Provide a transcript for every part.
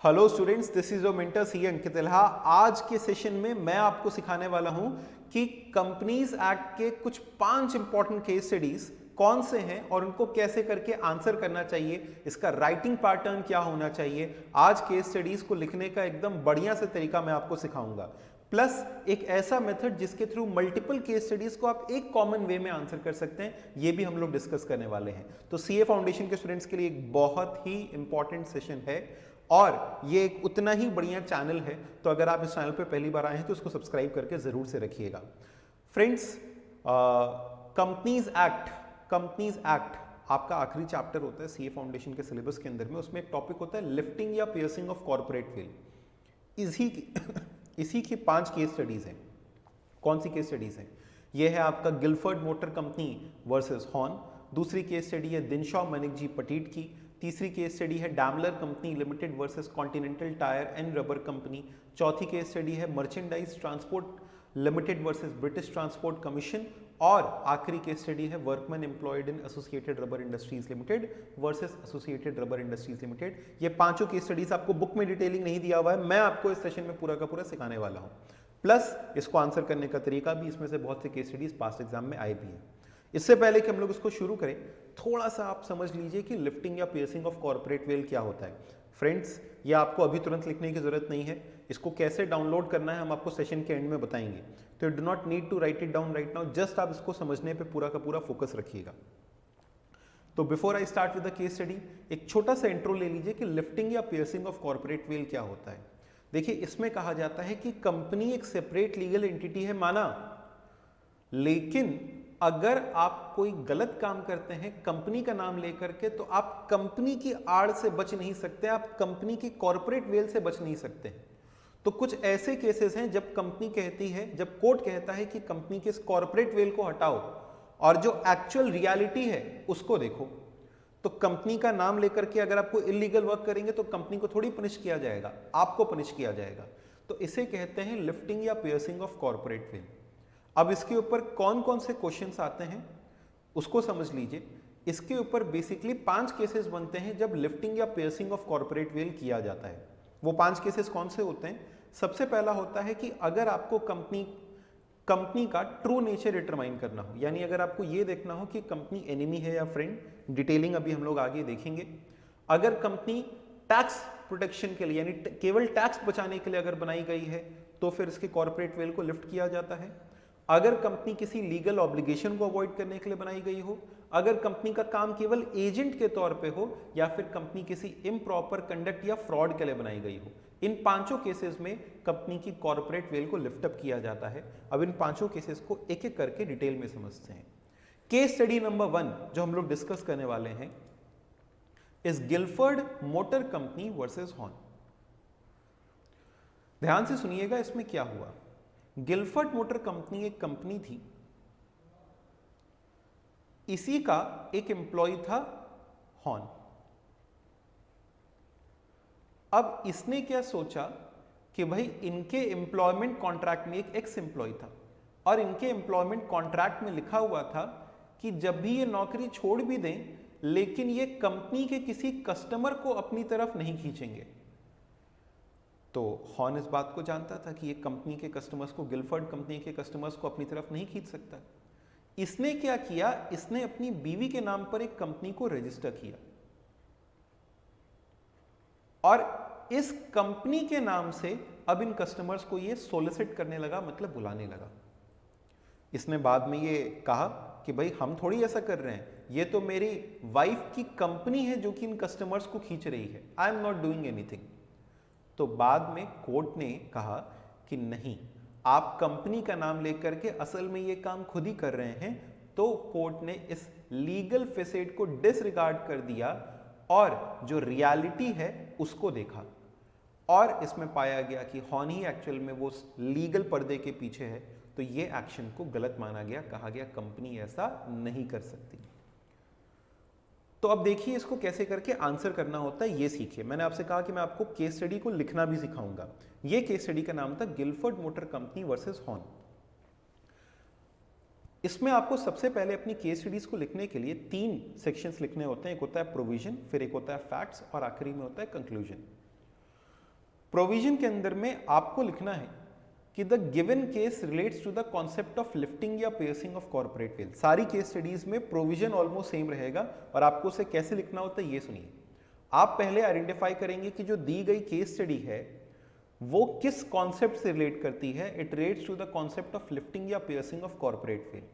Hello students, this is your mentor C Ankit Ilha. आज के session में मैं आपको सिखाने वाला हूं कि कंपनीज एक्ट के कुछ 5 इंपॉर्टेंट केस स्टडीज कौन से हैं और उनको कैसे करके आंसर करना चाहिए, इसका राइटिंग पैटर्न क्या होना चाहिए। आज केस स्टडीज को लिखने का एकदम बढ़िया से तरीका मैं आपको सिखाऊंगा, प्लस एक ऐसा मेथड जिसके थ्रू मल्टीपल केस स्टडीज को आप एक कॉमन वे में आंसर कर सकते हैं, ये भी हम लोग डिस्कस करने वाले हैं। तो सीए फाउंडेशन के स्टूडेंट्स के लिए एक बहुत ही इंपॉर्टेंट सेशन है और ये एक उतना ही बढ़िया चैनल है, तो अगर आप इस चैनल पे पहली बार आए हैं तो इसको सब्सक्राइब करके जरूर से रखिएगा। फ्रेंड्स, कंपनीज एक्ट आपका आखिरी चैप्टर होता है सीए फाउंडेशन के सिलेबस के अंदर में। उसमें एक टॉपिक होता है लिफ्टिंग या पियर्सिंग ऑफ कॉर्पोरेट वेल। इसी की 5 केस स्टडीज हैं। कौन सी केस स्टडीज हैं? ये है आपका Gilford motor company versus horn. दूसरी केस स्टडी है दिनशॉ मनिकजी पटीट की। तीसरी केस स्टडी है Daimler company limited versus continental Tyre and rubber company. चौथी केस स्टडी है merchandise transport limited versus British transport commission. और आखिरी केस स्टडी है workman employed in associated rubber industries limited versus associated rubber industries limited. ये पांचों case studies आपको book में detailing नहीं दिया हुआ है, मैं आपको इस सेशन में पूरा का पूरा सिखाने वाला हूं। प्लस इसको आंसर करने का तरीका भी, इसमें से बहुत से केस स्टडीज पास्ट एग्जाम में आए भी हैं। इससे पहले कि हम लोग इसको शुरू करें, थोड़ा सा आप समझ लीजिए कि लिफ्टिंग या पियर्सिंग ऑफ कॉर्पोरेट वेल क्या होता है। फ्रेंड्स, ये आपको अभी तुरंत लिखने की जरूरत नहीं है, इसको कैसे डाउनलोड करना है हम आपको सेशन के एंड में बताएंगे। तो you do not need to write it down right now, just आप इसको समझने पे पूरा का पूरा फोकस रखिएगा। तो before I start with the case study, एक छोटा सा इंट्रो ले लीजिए कि लिफ्टिंग या पियर्सिंग ऑफ कॉर्पोरेट वेल क्या होता है। देखिए, इसमें कहा जाता है कि कंपनी एक सेपरेट लीगल एंटिटी है माना, लेकिन अगर आप कोई गलत काम करते हैं कंपनी का नाम लेकर के, तो आप कंपनी की आड़ से बच नहीं सकते, आप कंपनी की कॉर्पोरेट वेल से बच नहीं सकते। तो कुछ ऐसे केसेस हैं जब कंपनी कहती है, जब कोर्ट कहता है कि कंपनी के इस कॉर्पोरेट वेल को हटाओ और जो एक्चुअल रियलिटी है उसको देखो। तो कंपनी का नाम लेकर के अगर आपको इलीगल वर्क करेंगे तो कंपनी को थोड़ी पनिश किया जाएगा, आपको पनिश किया जाएगा। तो इसे कहते हैं लिफ्टिंग या पियर्सिंग ऑफ कॉर्पोरेट वेल। अब इसके ऊपर कौन कौन से क्वेश्चंस आते हैं उसको समझ लीजिए। इसके ऊपर बेसिकली 5 केसेस बनते हैं जब लिफ्टिंग या पियर्सिंग ऑफ कॉर्पोरेट वेल किया जाता है। वो 5 केसेस कौन से होते हैं? सबसे पहला होता है कि अगर आपको कंपनी का ट्रू नेचर डिटरमाइन करना हो, यानी अगर आपको ये देखना हो कि कंपनी एनिमी है या फ्रेंड, डिटेलिंग अभी हम लोग आगे देखेंगे। अगर कंपनी टैक्स प्रोटेक्शन के लिए, यानी केवल टैक्स बचाने के लिए अगर बनाई गई है, तो फिर इसके कॉर्पोरेट वेल को लिफ्ट किया जाता है। अगर कंपनी किसी लीगल ऑब्लिगेशन को अवॉइड करने के लिए बनाई गई हो, अगर कंपनी का काम केवल एजेंट के तौर पे हो, या फिर कंपनी किसी इम्प्रॉपर कंडक्ट या फ्रॉड के लिए बनाई गई हो, इन 5 केसेस में कंपनी की कॉर्पोरेट वेल को लिफ्ट अप किया जाता है। अब इन 5 केसेस को एक एक करके डिटेल में समझते हैं। केस स्टडी नंबर 1 जो हम लोग डिस्कस करने वाले हैं इस Gilford motor company versus horn. ध्यान से सुनिएगा इसमें क्या हुआ। गिलफर्ड मोटर कंपनी एक कंपनी थी, इसी का एक एम्प्लॉय था हॉर्न। अब इसने क्या सोचा कि भाई इनके एम्प्लॉयमेंट कॉन्ट्रैक्ट में एक एक्स एम्प्लॉय था और इनके एम्प्लॉयमेंट कॉन्ट्रैक्ट में लिखा हुआ था कि जब भी ये नौकरी छोड़ भी दें, लेकिन ये कंपनी के किसी कस्टमर को अपनी तरफ नहीं खींचेंगे। तो हॉर्न इस बात को जानता था कि ये कंपनी के कस्टमर्स को, गिलफर्ड कंपनी के कस्टमर्स को अपनी तरफ नहीं खींच सकता। इसने क्या किया, इसने अपनी बीवी के नाम पर एक कंपनी को रजिस्टर किया और इस कंपनी के नाम से अब इन कस्टमर्स को ये सोलिसिट करने लगा, मतलब बुलाने लगा। इसने बाद में ये कहा कि भाई हम थोड़ी ऐसा कर रहे हैं, ये तो मेरी वाइफ की कंपनी है जो कि इन कस्टमर्स को खींच रही है, I am not doing anything. तो बाद में कोर्ट ने कहा कि नहीं, आप कंपनी का नाम लेकर के असल में ये काम खुद ही कर रहे हैं। तो कोर्ट ने इस लीगल फेसेट को डिसरिगार्ड कर दिया और जो रियलिटी है उसको देखा, और इसमें पाया गया कि हॉर्न ही एक्चुअल में वो लीगल पर्दे के पीछे है। तो ये एक्शन को गलत माना गया, कहा गया कंपनी ऐसा नहीं कर सकती। तो अब देखिए इसको कैसे करके आंसर करना होता है, ये सीखिए। मैंने आपसे कहा कि मैं आपको केस स्टडी को लिखना भी सिखाऊंगा। ये केस स्टडी का नाम था Gilford motor company versus horn. इसमें आपको सबसे पहले अपनी केस स्टडीज को लिखने के लिए 3 सेक्शंस लिखने होते हैं। एक होता है प्रोविजन, फिर एक होता है फैक्ट्स और आखिरी में होता है कंक्लूजन। प्रोविजन के अंदर में आपको लिखना है कि the given case relates to the concept of lifting या पियर्सिंग ऑफ कॉर्पोरेट वेल। सारी केस स्टडीज में प्रोविजन ऑलमोस्ट सेम रहेगा और आपको उसे कैसे लिखना होता है ये सुनिए। आप पहले आइडेंटिफाई करेंगे कि जो दी गई केस स्टडी है वो किस कॉन्सेप्ट से रिलेट करती है। It relates to the concept of lifting या piercing of corporate veil.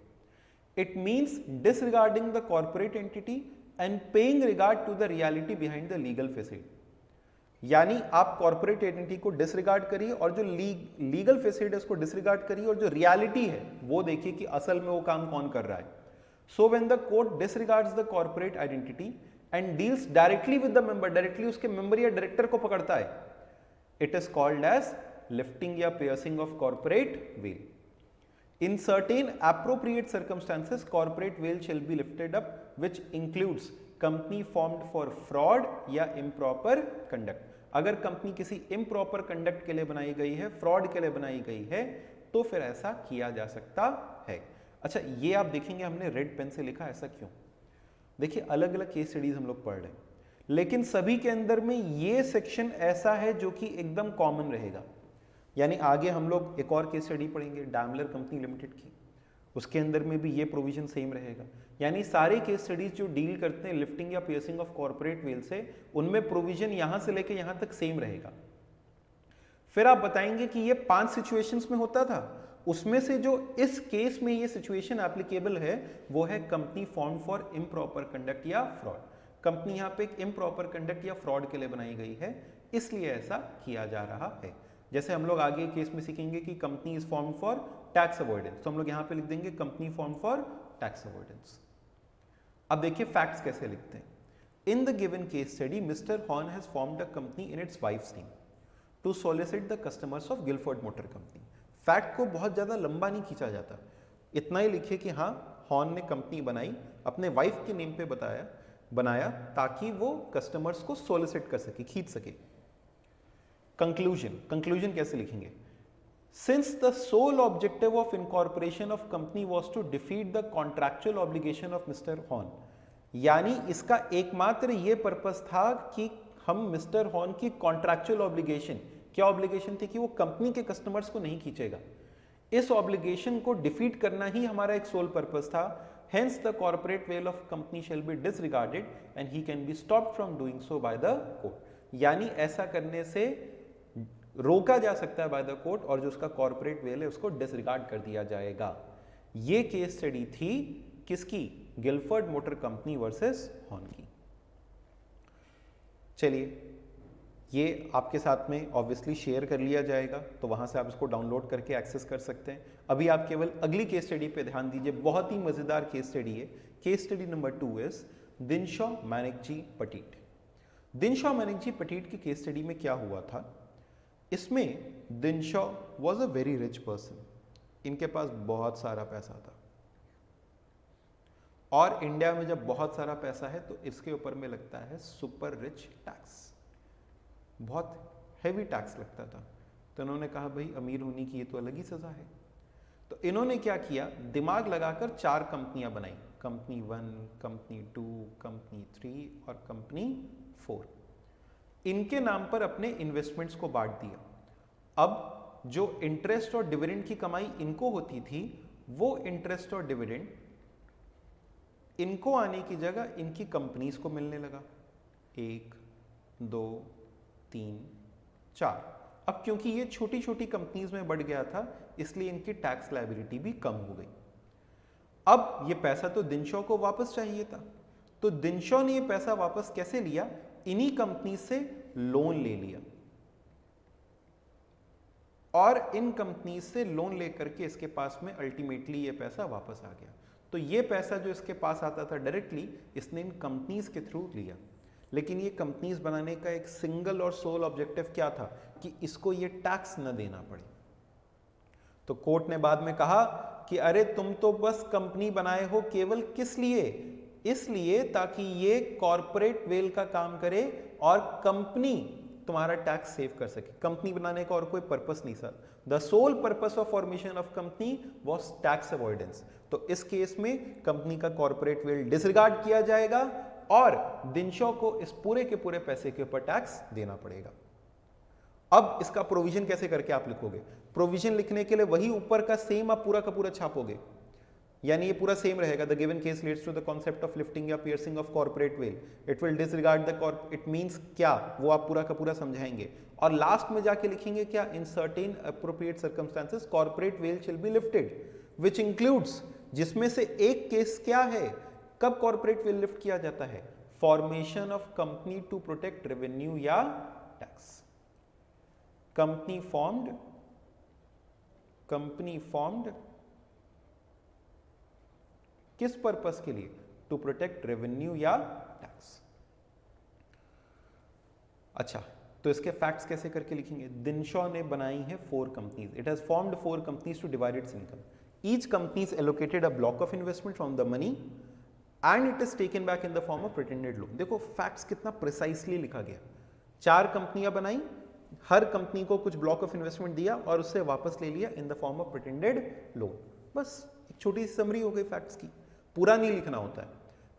It means disregarding the corporate entity and paying regard to the reality behind the legal facade. यानी आप corporate entity को disregard करिए और जो legal फेसिड है उसको disregard करिए और जो रियलिटी है वो देखिए कि असल में वो काम कौन कर रहा है। So when the court disregards the corporate identity and deals directly with the member, directly उसके मेंबर या डायरेक्टर को पकड़ता है, it is called as lifting या piercing of corporate veil. In certain appropriate circumstances, corporate veil shall be lifted up, which includes company formed for fraud या improper conduct। अगर company किसी improper conduct के लिए बनाई गई है, fraud के लिए बनाई गई है, तो फिर ऐसा किया जा सकता है। अच्छा, ये आप देखेंगे हमने रेड पेन से लिखा, ऐसा क्यों? देखिए अलग अलग केस स्टडीज हम लोग पढ़ रहे हैं, लेकिन सभी के अंदर में ये सेक्शन ऐसा है जो कि एकदम कॉमन रहेगा। यानी आगे हम लोग एक और केस स्टडी पढ़ेंगे डैमलर कंपनी लिमिटेड की, उसके अंदर में भी ये प्रोविजन सेम रहेगा। यानी सारे केस स्टडीज जो डील करते हैं लिफ्टिंग या पियर्सिंग ऑफ कॉर्पोरेट वेल से, उनमें प्रोविजन यहां से लेके यहां तक सेम रहेगा। फिर आप बताएंगे कि ये 5 सिचुएशंस में होता था, उसमें से जो इस केस में ये सिचुएशन एप्लीकेबल है वो है company form for improper conduct या फ्रॉड। कंपनी यहाँ पे एक इम्प्रॉपर कंडक्ट या फ्रॉड के लिए बनाई गई है, इसलिए ऐसा किया जा रहा है। जैसे हम लोग आगे केस में सीखेंगे कि company is form for tax avoidance, तो हम लोग यहां पे लिख देंगे company form for tax avoidance. अब देखिए फैक्ट्स कैसे लिखते हैं। In the given case study mister Horne has formed a company in its wife's name to solicit the customers of Gilford motor company. फैक्ट को बहुत ज्यादा लंबा नहीं खींचा जाता, इतना ही लिखे कि हाँ हॉर्न ने कंपनी बनाई, अपने वाइफ के नेम पे बनाया ताकि वो कस्टमर्स को सॉलिसिट कर सके, खींच सके। कंक्लूजन कैसे लिखेंगे? Since the sole objective of incorporation of company was to defeat the contractual obligation of mister Horne, यानी इसका एकमात्र ये पर्पस था कि हम मिस्टर हॉर्न की कॉन्ट्रैक्चुअल ऑब्लिगेशन, क्या ऑब्लिगेशन थी कि वो कंपनी के कस्टमर्स को नहीं खींचेगा, इस ऑब्लिगेशन को डिफीट करना ही हमारा एक सोल पर्पस था। Hence the corporate well of company shall be disregarded and he can be stopped from doing so by the court. यानी ऐसा करने से रोका जा सकता है बाय द कोर्ट और जो उसका कॉर्पोरेट वेल है उसको डिसरिगार्ड कर दिया जाएगा। ये केस स्टडी थी किसकी? Gilford motor company versus Horne की। चलिए ये आपके साथ में ऑब्वियसली शेयर कर लिया जाएगा, तो वहां से आप इसको डाउनलोड करके एक्सेस कर सकते हैं। अभी आप केवल अगली केस स्टडी पे ध्यान दीजिए, बहुत ही मजेदार केस स्टडी है। Case study number 2 is Dinshaw Maneckji Petit. Dinshaw Maneckji Petit की केस स्टडी में क्या हुआ था? इसमें Dinshaw was a very rich person, इनके पास बहुत सारा पैसा था और इंडिया में जब बहुत सारा पैसा है तो इसके ऊपर में लगता है सुपर रिच टैक्स, बहुत हैवी टैक्स लगता था। तो इन्होंने कहा भाई अमीर होने की ये तो अलग ही सजा है। तो इन्होंने क्या किया, दिमाग लगाकर 4 कंपनियां बनाई, कंपनी 1, कंपनी 2, कंपनी 3 और कंपनी 4। इनके नाम पर अपने इन्वेस्टमेंट्स को बांट दिया। अब जो इंटरेस्ट और डिविडेंड की कमाई इनको होती थी, वो इंटरेस्ट और डिविडेंड इनको आने की जगह इनकी कंपनीज को मिलने लगा। 1, 2, 3, 4। अब क्योंकि ये छोटी छोटी कंपनीज में बढ़ गया था, इसलिए इनकी टैक्स लायबिलिटी भी कम हो गई। अब ये पैसा तो दिनशॉ को वापस चाहिए था, तो दिनशॉ ने ये पैसा वापस कैसे लिया? इन्हीं कंपनी से लोन ले लिया और इन कंपनी से लोन लेकर के इसके पास में अल्टीमेटली ये पैसा वापस आ गया। तो ये पैसा जो इसके पास आता था डायरेक्टली, इसने इन कंपनीज के थ्रू लिया। लेकिन ये कंपनीज बनाने का एक सिंगल और सोल ऑब्जेक्टिव क्या था कि इसको ये टैक्स न देना पड़े। तो कोर्ट ने बाद में कहा कि अरे तुम तो बस कंपनी बनाए हो केवल किस लिए? इसलिए ताकि ये कॉर्पोरेट वेल का काम करे और कंपनी तुम्हारा टैक्स सेव कर सके। कंपनी बनाने का और कोई पर्पस नहीं sir. The sole purpose of formation of company was tax avoidance. तो इस केस में कंपनी का कॉर्पोरेट वेल डिसरिगार्ड किया जाएगा और दिनशॉ को इस पूरे के पूरे पैसे के ऊपर टैक्स देना पड़ेगा। अब इसका प्रोविजन कैसे करके आप लिखोगे? प्रोविजन लिखने के लिए वही ऊपर का सेम आप पूरा का पूरा छापोगे, यानी ये पूरा सेम रहेगा। The given case leads to the concept of lifting या piercing of corporate veil, it will disregard the it means क्या, वो आप पूरा का पूरा समझाएंगे और लास्ट में जाके लिखेंगे क्या, in certain appropriate circumstances corporate veil शिल बी लिफ्टेड विच इंक्लूड्स, जिसमें से एक केस क्या है, कब कॉर्पोरेट वेल लिफ्ट किया जाता है, formation of company to protect revenue या टैक्स। कंपनी फॉर्म्ड किस पर्पस के लिए, टू प्रोटेक्ट रेवेन्यू या टैक्स। अच्छा, तो इसके फैक्ट्स कैसे करके लिखेंगे? दिनशॉ ने बनाई है 4 companies, it has formed 4 companies to divide its income, each company is allocated a block of investment from the money and it is taken back in the form of pretended loan. देखो facts कितना precisely लिखा गया, 4 कंपनियां बनाई, हर company को कुछ block of investment दिया और उससे वापस ले लिया इन the form of pretended loan. बस एक छोटी सी समरी हो गई फैक्ट्स की, पूरा नहीं लिखना होता है।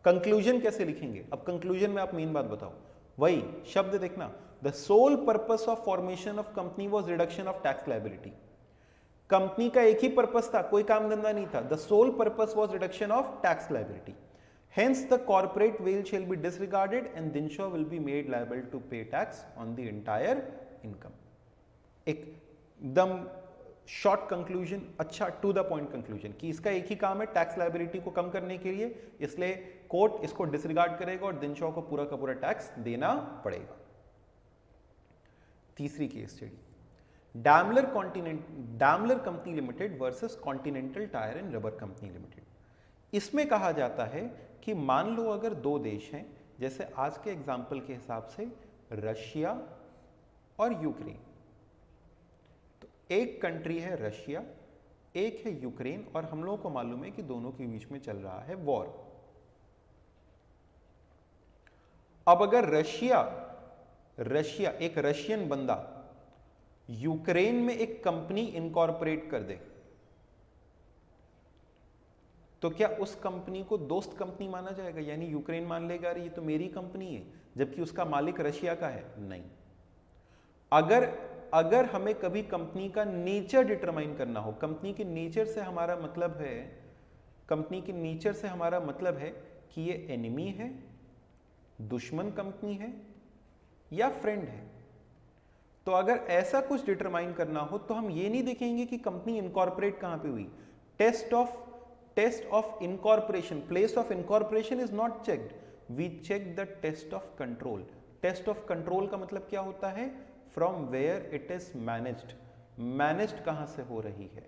कंक्लूजन कैसे लिखेंगे? अब कंक्लूजन में आप मेन बात बताओ, वही शब्द देखना, the sole purpose of formation of company was reduction of tax liability. Company का एक ही पर्पस था, कोई काम धंधा नहीं था, the sole purpose was reduction of tax liability, hence the corporate veil shall be disregarded and Dinshaw will be made liable to pay tax on the entire income। एकदम short conclusion, अच्छा to the point conclusion कि इसका एक ही काम है tax liability को कम करने के लिए, इसलिए कोर्ट इसको डिसरिगार्ड करेगा और दिनशॉ को पूरा का पूरा टैक्स देना पड़ेगा। तीसरी case study, Daimler company limited versus continental Tyre and rubber company limited. इसमें कहा जाता है कि मान लो अगर 2 देश हैं, जैसे आज के एग्जाम्पल के हिसाब से रशिया और यूक्रेन, तो एक कंट्री है रशिया, एक है यूक्रेन और हम लोगों को मालूम है कि दोनों के बीच में चल रहा है वॉर। अब अगर रशिया एक रशियन बंदा यूक्रेन में एक कंपनी इनकॉर्पोरेट कर दे, तो क्या उस कंपनी को दोस्त कंपनी माना जाएगा? यानी यूक्रेन मान लेगा अरे ये तो मेरी कंपनी है, जबकि उसका मालिक रशिया का है? नहीं। अगर हमें कभी कंपनी का नेचर डिटरमाइन करना हो, कंपनी के नेचर से हमारा मतलब है कि ये एनिमी है, दुश्मन कंपनी है या फ्रेंड है, तो अगर ऐसा कुछ डिटरमाइन करना हो तो हम ये नहीं देखेंगे कि कंपनी इनकॉर्पोरेट कहां पे हुई। Test of incorporation, place of incorporation is not checked, we check the test of control. Test of control का मतलब क्या होता है? From where it is managed कहां से हो रही है?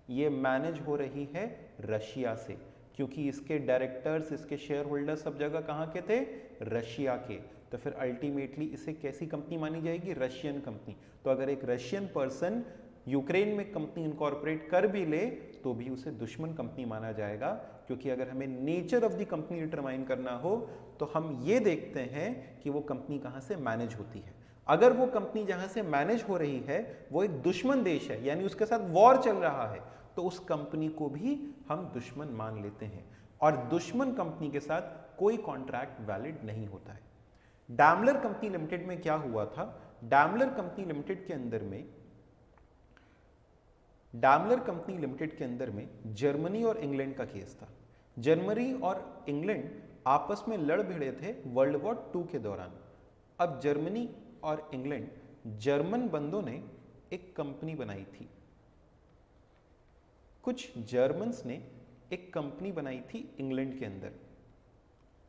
ये मैनेज हो रही है रशिया से, क्योंकि इसके डायरेक्टर्स, इसके शेयर होल्डर सब जगह कहां के थे? रशिया के। तो फिर अल्टीमेटली इसे कैसी कंपनी मानी जाएगी? Russian company. तो अगर एक रशियन पर्सन यूक्रेन में कंपनी इनकॉर्पोरेट कर भी ले तो भी उसे दुश्मन कंपनी माना जाएगा, क्योंकि अगर हमें nature of the company determine करना हो तो हम ये देखते हैं कि वो कंपनी कहां से मैनेज होती है। अगर वो कंपनी जहां से मैनेज हो रही है वो एक दुश्मन देश है, यानी उसके साथ वॉर चल रहा है, तो उस कंपनी को भी हम दुश्मन मान लेते हैं और दुश्मन कंपनी के साथ कोई कॉन्ट्रैक्ट वैलिड नहीं होता है। डैमलर कंपनी लिमिटेड में क्या हुआ था? डैमलर कंपनी लिमिटेड के अंदर में जर्मनी और इंग्लैंड का केस था। जर्मनी और इंग्लैंड आपस में लड़ भिड़े थे वर्ल्ड वॉर 2 के दौरान। अब जर्मनी और इंग्लैंड, जर्मन बंदों ने एक कंपनी बनाई थी, कुछ जर्मन्स ने एक कंपनी बनाई थी इंग्लैंड के अंदर,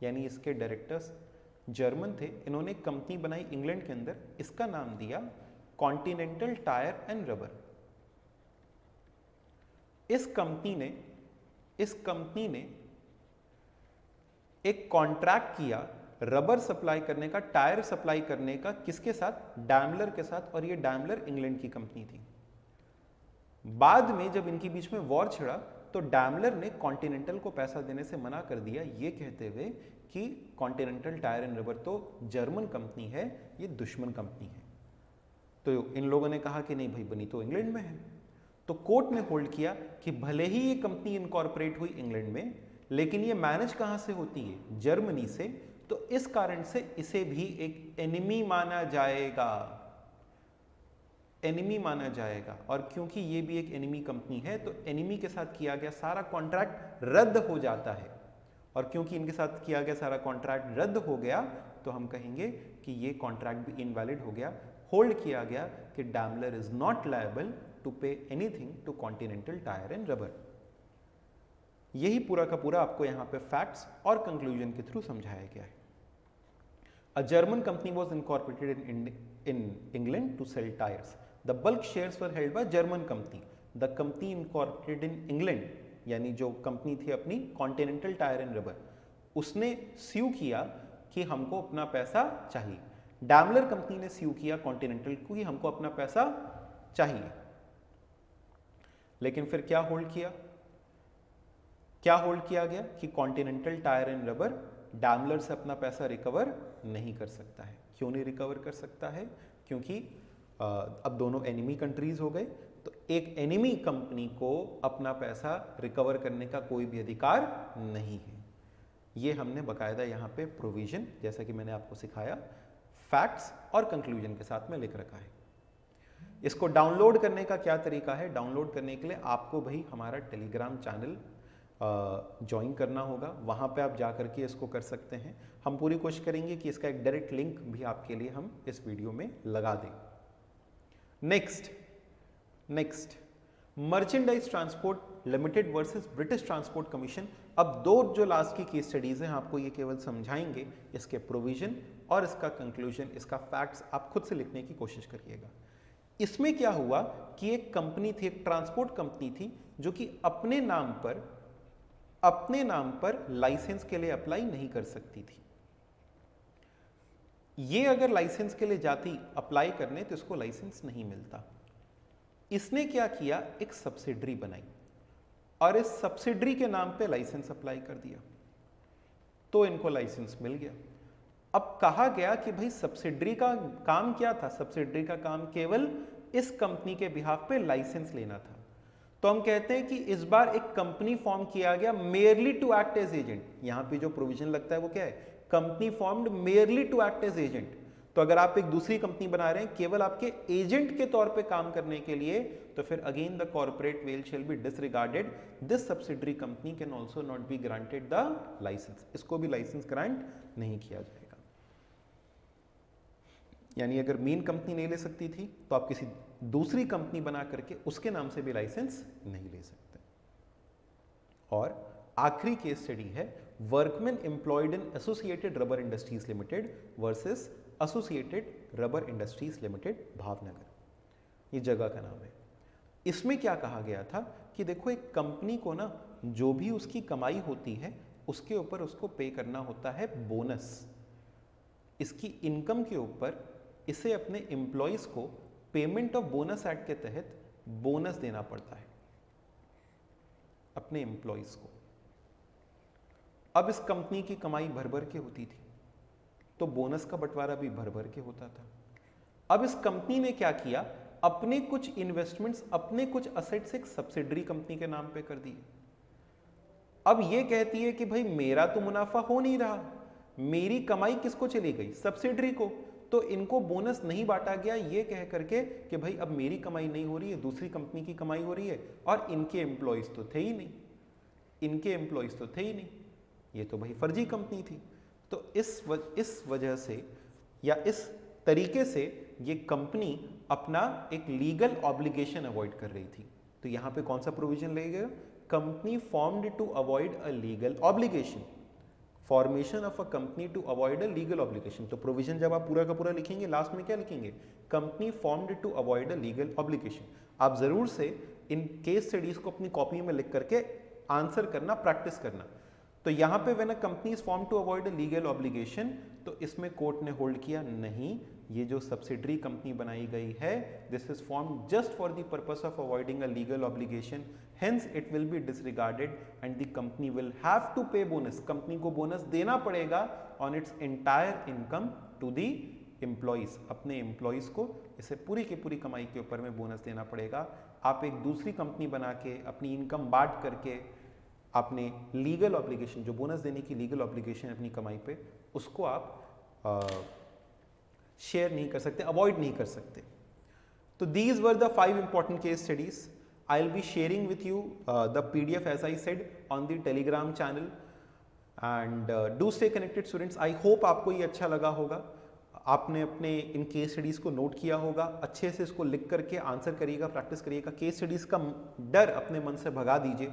यानी इसके डायरेक्टर्स जर्मन थे, इन्होंने कंपनी बनाई इंग्लैंड के अंदर, इसका नाम दिया कॉन्टिनेंटल टायर एंड रबर। इस कंपनी ने एक कॉन्ट्रैक्ट किया रबर सप्लाई करने का, टायर सप्लाई करने का, किसके साथ? डैमलर के साथ, और ये डैमलर इंग्लैंड की कंपनी थी। बाद में जब इनके बीच में वॉर छिड़ा तो डैमलर ने कॉन्टिनेंटल को पैसा देने से मना कर दिया, ये कहते हुए कि कॉन्टिनेंटल टायर एंड रबर तो जर्मन कंपनी है, ये दुश्मन कंपनी है। तो इन लोगों ने कहा कि नहीं भाई, बनी तो इंग्लैंड में है। तो कोर्ट ने होल्ड किया कि भले ही ये कंपनी इनकॉर्पोरेट हुई इंग्लैंड में, लेकिन ये मैनेज कहां से होती है? जर्मनी से। तो इस कारण से इसे भी एक एनिमी माना जाएगा। एनिमी माना जाएगा, और क्योंकि ये भी एक एनिमी कंपनी है तो एनिमी के साथ किया गया सारा कॉन्ट्रैक्ट रद्द हो जाता है, और क्योंकि इनके साथ किया गया सारा कॉन्ट्रैक्ट रद्द हो गया तो हम कहेंगे कि ये कॉन्ट्रैक्ट भी इनवैलिड हो गया, होल्ड किया गया कि Daimler is not liable to pay anything to Continental Tyre and Rubber. यही पूरा का पूरा आपको यहां पे फैक्ट्स और कंक्लूजन के थ्रू समझाया गया है। A German company was incorporated in England to sell tires. The bulk shares were held by German company. The company incorporated in England, यानी जो कंपनी थी अपनी कॉन्टिनेंटल टायर एंड रबर, उसने स्यू किया कि हमको अपना पैसा चाहिए। डैमलर कंपनी ने स्यू किया कॉन्टिनेंटल को कि हमको अपना पैसा चाहिए। लेकिन फिर क्या होल्ड किया? क्या होल्ड किया गया कि continental Tyre and rubber Daimler से अपना पैसा रिकवर नहीं कर सकता है। क्यों नहीं रिकवर कर सकता है? क्योंकि अब दोनों एनिमी कंट्रीज हो गए, तो एक एनिमी कंपनी को अपना पैसा रिकवर करने का कोई भी अधिकार नहीं है। ये हमने बकायदा यहाँ पे प्रोविजन, जैसा कि मैंने आपको सिखाया, फैक्ट्स और कंक्लूजन के साथ में लिख रखा है। इसको डाउनलोड करने का क्या तरीका है? डाउनलोड करने के लिए आपको भाई हमारा टेलीग्राम चैनल ज्वाइन करना होगा, वहाँ पे आप जा करके इसको कर सकते हैं। हम पूरी कोशिश करेंगे कि इसका एक डायरेक्ट लिंक भी आपके लिए हम इस वीडियो में लगा दें। Next merchandise transport limited versus British transport commission. अब दो जो लास्ट की केस स्टडीज हैं आपको ये केवल समझाएंगे, इसके प्रोविजन और इसका कंक्लूजन, इसका फैक्ट्स आप खुद से लिखने की कोशिश करिएगा। इसमें क्या हुआ कि एक कंपनी थी, एक ट्रांसपोर्ट कंपनी थी, जो कि अपने नाम पर लाइसेंस के लिए अप्लाई नहीं कर सकती थी। ये अगर लाइसेंस के लिए जाती अप्लाई करने तो इसको लाइसेंस नहीं मिलता। इसने क्या किया? एक सब्सिडरी बनाई और इस सब्सिडरी के नाम पे लाइसेंस अप्लाई कर दिया, तो इनको लाइसेंस मिल गया। अब कहा गया कि भाई सब्सिडरी का काम क्या था? सब्सिडरी का काम केवल इस कंपनी के बिहाफ पे लाइसेंस लेना था। तो हम कहते हैं कि इस बार एक कंपनी फॉर्म किया गया merely to act as agent. यहां पे जो प्रोविजन लगता है वो क्या है? Company formed merely to act as agent. तो अगर आप एक दूसरी कंपनी बना रहे हैं केवल आपके एजेंट के तौर पे काम करने के लिए, तो फिर again the corporate veil shall be disregarded. This subsidiary company can also not be granted the licence. इसको भी लाइसेंस ग्रांट नहीं किया जाएगा। यानी अगर मेन कंपनी नहीं ले सकती थी तो आप किसी दूसरी कंपनी बना करके उसके नाम से भी लाइसेंस नहीं ले सकते। और आखिरी केस स्टडी है workman employed in associated rubber industries limited versus associated rubber industries limited Bhavnagar. ये जगह का नाम है। इसमें क्या कहा गया था कि देखो एक कंपनी को ना जो भी उसकी कमाई होती है उसके ऊपर उसको पे करना होता है बोनस। इसकी इनकम के ऊपर इसे अपने एम्प्लॉयज को पेमेंट ऑफ बोनस एक्ट के तहत बोनस देना पड़ता है अपने एम्प्लॉयज को। अब इस कंपनी की कमाई भर भर के होती थी तो बोनस का बंटवारा भी भर भर के होता था। अब इस कंपनी ने क्या किया? अपने कुछ इन्वेस्टमेंट्स, अपने कुछ असेट्स एक सब्सिडरी कंपनी के नाम पे कर दिए। अब ये कहती है कि भाई मेरा तो मुनाफा हो नहीं रहा, मेरी कमाई किसको चली गई? सब्सिडरी को। तो इनको बोनस नहीं बांटा गया ये कह करके कि भाई अब मेरी कमाई नहीं हो रही है, दूसरी कंपनी की कमाई हो रही है, और इनके एम्प्लॉयज तो थे ही नहीं, ये तो भाई फर्जी कंपनी थी। तो इस वजह से या इस तरीके से ये कंपनी अपना एक लीगल ऑब्लिगेशन अवॉइड कर रही थी। तो यहां पे कौन सा प्रोविजन लगेगा? Company formed to avoid a legal obligation. Formation of a company to avoid a legal obligation. तो प्रोविजन जब आप पूरा का पूरा लिखेंगे लास्ट में क्या लिखेंगे? Company formed to avoid a legal obligation. आप जरूर से इन केस स्टडीज को अपनी कॉपी में लिख करके आंसर करना, प्रैक्टिस करना। तो यहां पे when a company is form to avoid a legal obligation, तो इसमें कोर्ट ने होल्ड किया नहीं, ये जो सब्सिडरी कंपनी बनाई गई है this is form just for the purpose of avoiding a legal obligation, hence it will be disregarded and the company will have to pay bonus. Company को बोनस देना पड़ेगा on its entire income to the employees. अपने employees को इसे पूरी की पूरी कमाई के ऊपर में बोनस देना पड़ेगा। आप एक दूसरी कंपनी बना के अपनी इनकम बांट करके आपने लीगल ऑब्लिगेशन, जो बोनस देने की लीगल ऑब्लिगेशन अपनी कमाई पे, उसको आप शेयर नहीं कर सकते, अवॉइड नहीं कर सकते। तो these were the 5 important case studies. I'll be sharing with you the PDF as I said on the Telegram channel and do stay connected students. I hope आपको ये अच्छा लगा होगा, आपने अपने इन केस स्टडीज को नोट किया होगा, अच्छे से इसको लिख करके आंसर करिएगा, प्रैक्टिस करिएगा, केस स्टडीज का डर अपने मन से भगा दीजिए।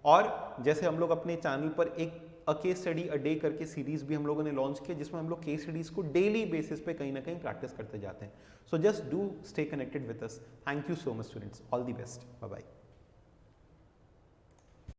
और जैसे हम लोग अपने चैनल पर एक a case study a day करके सीरीज भी हम लोगों ने लॉन्च किया, जिसमें हम लोग केस स्टडीज को डेली बेसिस पे कहीं ना कहीं प्रैक्टिस करते जाते हैं। So just do stay connected with us. Thank you so much students, all the best, bye bye.